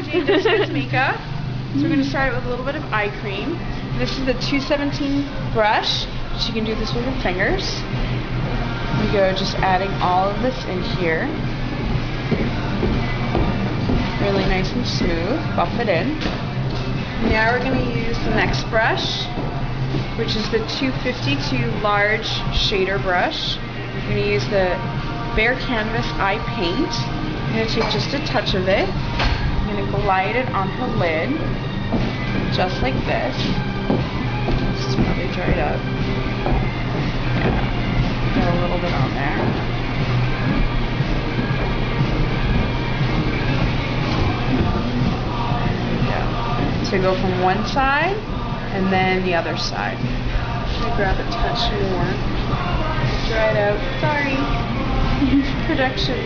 doing Discontinued makeup. So we're going to start with a little bit of eye cream. This is the 217 brush. So you can do this with your fingers. We go just adding all of this in here. Really nice and smooth. Buff it in. Now we're going to use the next brush, which is the 252 large shader brush. We're going to use the Bare Canvas Eye Paint. I'm going to take just a touch of it. I'm going to glide it on her lid, just like this. This is probably dried up. Yeah, got a little bit on there. There we go. So go from one side and then the other side. I'm going to grab a touch more. Dried out. Sorry. Production.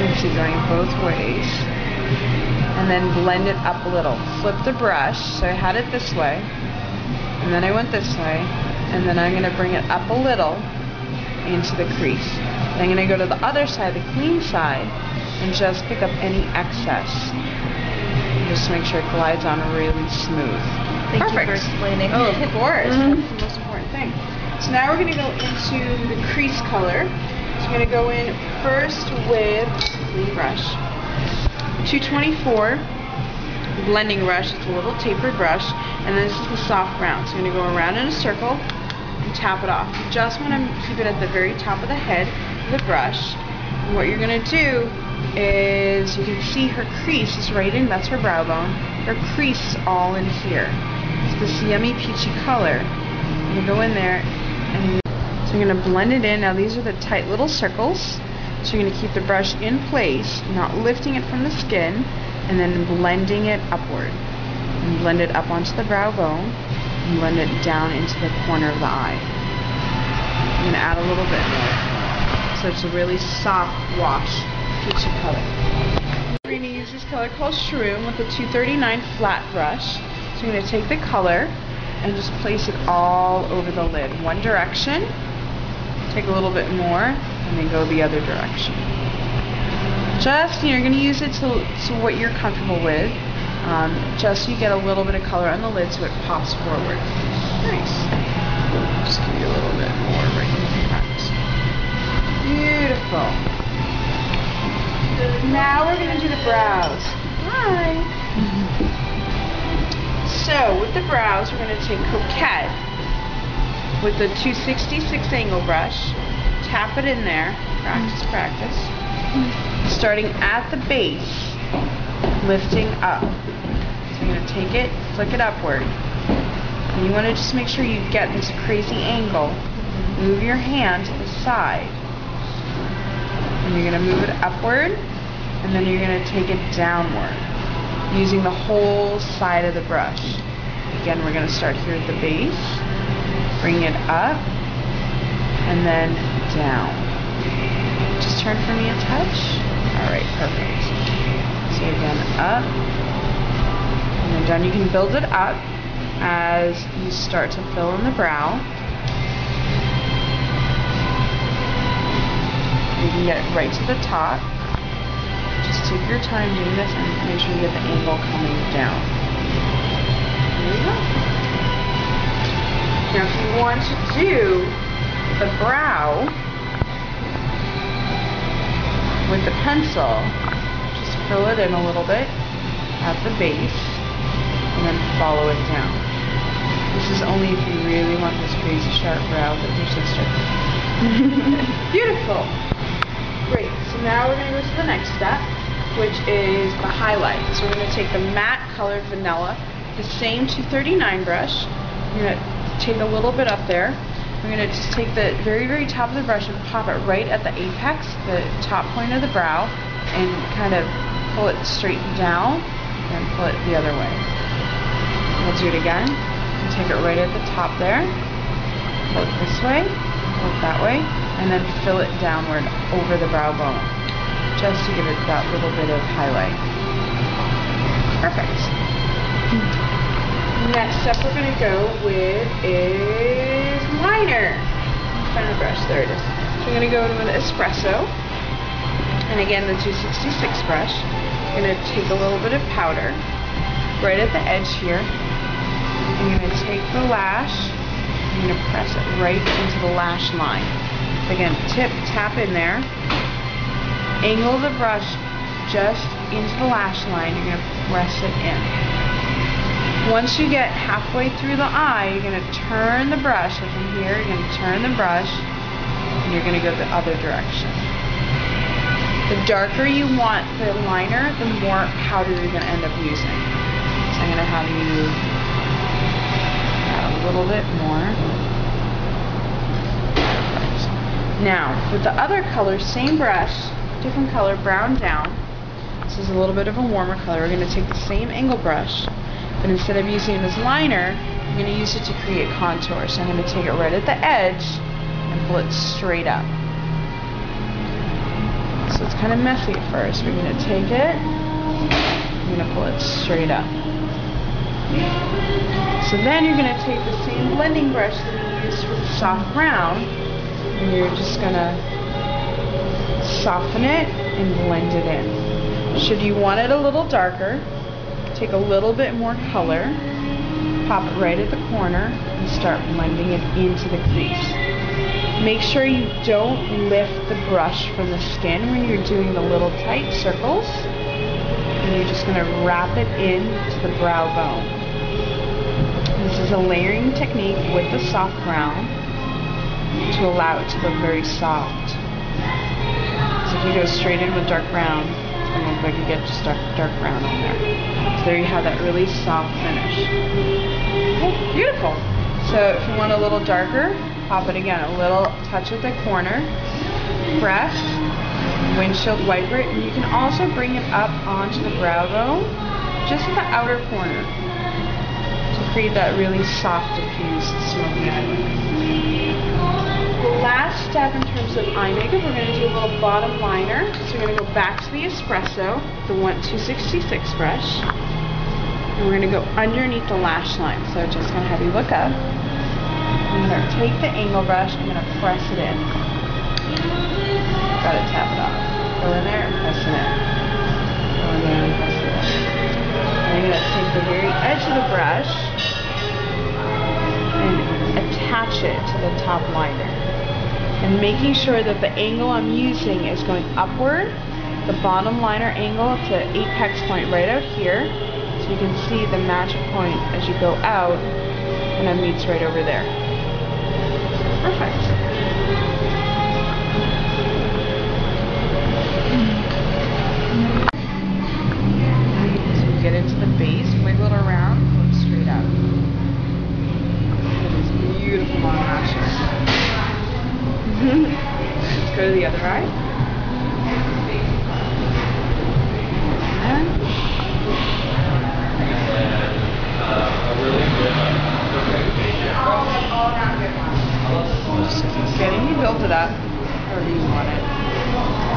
You see, going both ways. And then blend it up a little. Flip the brush. So I had it this way. And then I went this way. And then I'm going to bring it up a little into the crease. Then I'm going to go to the other side, the clean side, and just pick up any excess. Just to make sure it glides on really smooth. Thank you for explaining. Oh, of course. That's the most important thing. So now we're going to go into the crease color. So I'm going to go in first with the brush. 224 blending brush. It's a little tapered brush. And then this is the soft brown. So I'm going to go around in a circle and tap it off. You just want to keep it at the very top of the head of the brush. And what you're going to do is, you can see her crease is right in, that's her brow bone. Her crease is all in here. It's this yummy peachy color. I'm going to go in there, and so I'm going to blend it in. Now these are the tight little circles. So you're going to keep the brush in place, not lifting it from the skin, and then blending it upward. And blend it up onto the brow bone, and blend it down into the corner of the eye. I'm going to add a little bit more. So it's a really soft wash, peachy color. We're going to use this color called Shroom with the 239 flat brush. So I'm going to take the color and just place it all over the lid. One direction, take a little bit more, and then go the other direction. Just, you're going to use it to what you're comfortable with, just so you get a little bit of color on the lid so it pops forward. Nice. Just give you a little bit more right in the front. Beautiful. Now we're going to do the brows. Hi. So with the brows, we're going to take Coquette with the 266 angle brush, tap it in there, practice, practice, starting at the base, lifting up. So you're going to take it, flick it upward, and you want to just make sure you get this crazy angle. Move your hand to the side, and you're going to move it upward, and then you're going to take it downward, using the whole side of the brush. Again, we're going to start here at the base, bring it up, and then down. Just turn for me a touch. Alright, perfect. So again, up, and then down. You can build it up as you start to fill in the brow. You can get it right to the top. Just take your time doing this and make sure you get the angle coming down. There we go. Now if you want to do the brow with the pencil, just fill it in a little bit at the base and then follow it down. This is only if you really want this crazy sharp brow with your sister. Beautiful. Great. So now we're going to go to the next step, which is the highlight. So we're going to take the matte colored vanilla, the same 239 brush. We're going to take a little bit up there. We're going to just take the very, very top of the brush and pop it right at the apex, the top point of the brow, and kind of pull it straight down and pull it the other way. We'll do it again. We'll take it right at the top there, pull it this way, pull it that way, and then fill it downward over the brow bone, just to give it that little bit of highlight. Perfect. Next step we're going to go with is liner. Find the brush, there it is. So we're going to go to an espresso, And again, the 266 brush. I'm going to take a little bit of powder right at the edge here. I'm going to take the lash. I'm going to press it right into the lash line. So again, tap in there. Angle the brush just into the lash line. You're going to press it in. Once you get halfway through the eye, you're going to turn the brush. So from here, you're going to turn the brush, and you're going to go the other direction. The darker you want the liner, the more powder you're going to end up using. So I'm going to have you add a little bit more. Perfect. Now, with the other color, same brush, different color, brown down. This is a little bit of a warmer color. We're going to take the same angle brush, but instead of using it as liner, I'm going to use it to create contour. So I'm going to take it right at the edge and pull it straight up. So it's kind of messy at first. We're going to take it, I'm going to pull it straight up. So then you're going to take the same blending brush that you used for the soft brown, and you're just going to soften it and blend it in. Should you want it a little darker, take a little bit more color, pop it right at the corner, and start blending it into the crease. Make sure you don't lift the brush from the skin when you're doing the little tight circles. And you're just going to wrap it into the brow bone. This is a layering technique with the soft brown to allow it to look very soft. So if you go straight in with dark brown, it's going to look like you get just dark brown on there. So there you have that really soft finish. Oh, beautiful. So if you want a little darker, pop it again, a little touch at the corner, press, windshield wiper it, and you can also bring it up onto the brow bone, just at the outer corner, to create that really soft, diffused, smoky eye look. The last step in terms of eye makeup, we're going to do a little bottom liner. So we're going to go back to the espresso, the 266 brush, and we're going to go underneath the lash line. So just going to have you look up. I'm going to take the angle brush, I'm going to press it in. Got to tap it off. Go in there and press it in. Go in there and press it in. And I'm going to take the very edge of the brush and attach it to the top liner. And making sure that the angle I'm using is going upward. The bottom liner angle to the apex point right out here. So you can see the magic point as you go out, and it meets right over there. Perfect. So we get into the base, wiggle it around, pull it straight out. Look at these beautiful long lashes. Let's go to the other eye. Just getting you build it up however you want it.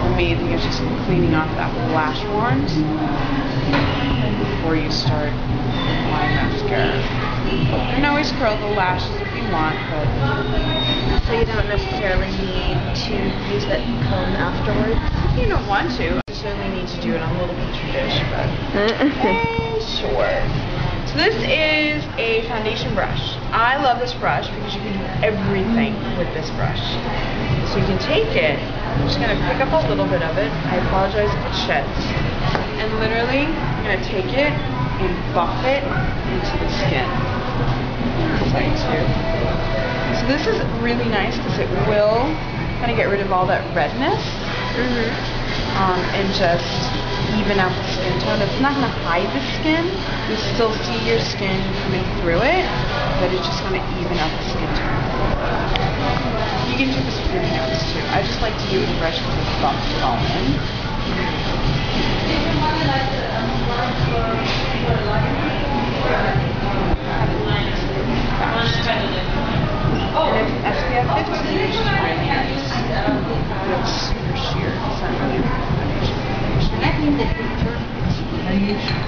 The main thing is just cleaning off that lash warrant before you start applying mascara. You can always curl the lashes if you want, but So you don't necessarily need to use that comb afterwards? you don't want to. You certainly need to do it on a little petri dish, but sure. So this is a foundation brush. I love this brush because you can do everything with this brush. So you can take it, I'm just going to pick up a little bit of it. I apologize if it sheds. And literally, I'm going to take it and buff it into the skin. So this is really nice because it will kind of get rid of all that redness and just even out the skin tone. It's not going to hide the skin. You still see your skin coming through it, but it's just going to even out the skin tone. You can do this with your hands too. I just like to use the brush because it buffs it all in. And it's SPF 15, which is really nice. It's super sheer. It's not really foundation.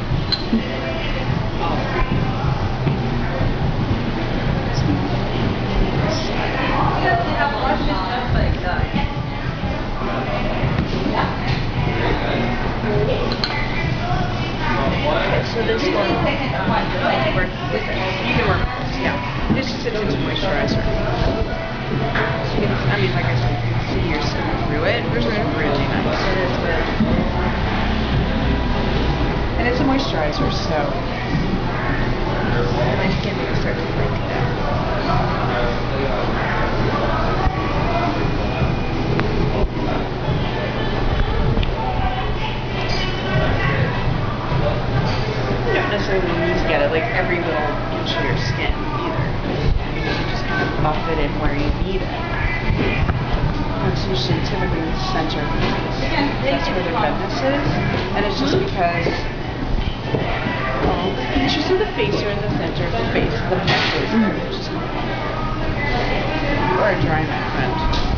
this one, I can work with it. You can work with this, yeah. It's just a tinted moisturizer. So you can, I mean, like I said, you can see your skin through it, which is really nice. It is good. And it's a moisturizer, so My skin will start to break down. you don't necessarily need to get it like every little inch of your skin either. You can just kind of buff it in where you need it. It's usually typically in the center of the face. That's where the redness is. And it's just because all the features of the face are in the center of the face. The pimples are just you are dry, my friend.